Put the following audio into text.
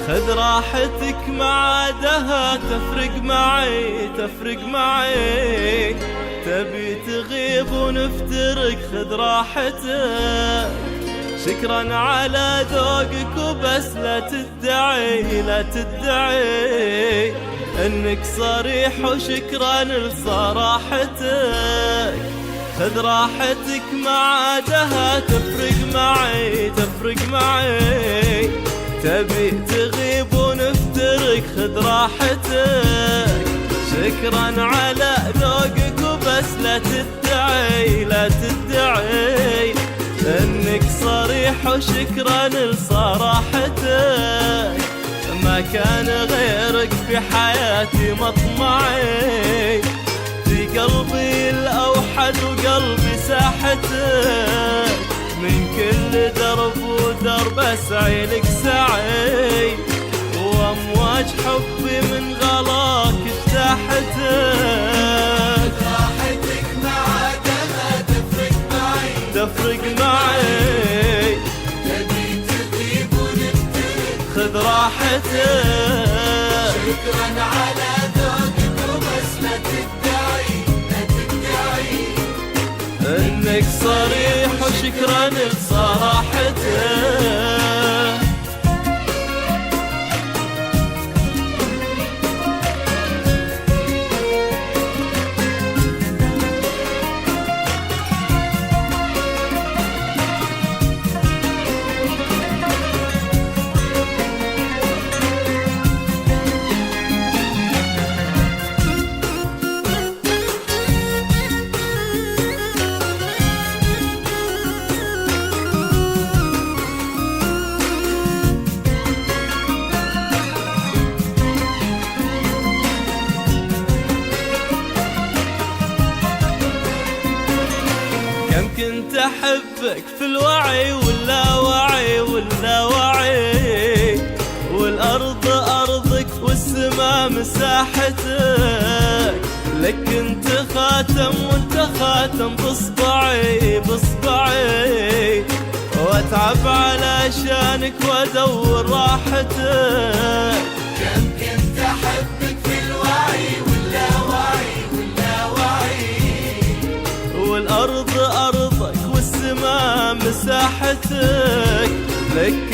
خذ راحتك مع عادها تفرق معي تفرق معي، تبي تغيب ونفترق خذ راحتك. شكرا على ذوقك وبس لا تدعي لا تدعي انك صريح، وشكرا لصراحتك. خذ راحتك مع عادها تفرق معي تفرق معي، تبي تغيب ونفترق خذ راحتك. شكرا على ذوقك وبس لا تدعي لا تدعي انك صريح، وشكرا لصراحتك. ما كان غيرك في حياتي مطمعي، في قلبي الأوحد وقلبي ساحتك. من كل درب ودرب أسعي لك سعي، وأمواج حبي من غلاك اجتاحتك. راحتك مع عادها تفرق معي تفرق معي، تبي تغيب ونفترق خذ راحتك. شكرا على ذوقك وبس لا تدعي لا تدعي انك صريح، وشكرا لصراحتك. كم كنت أحبك في الوعي واللاوعي واللاوعي، والأرض أرضك والسماء مساحتك. لك كنت خاتم وانت خاتم بصبعي بصبعي، واتعب علشانك وادور راحتك. كم كنت أحبك في الوعي واللاوعي واللاوعي، والأرض أرضك والسماء مساحتك. لك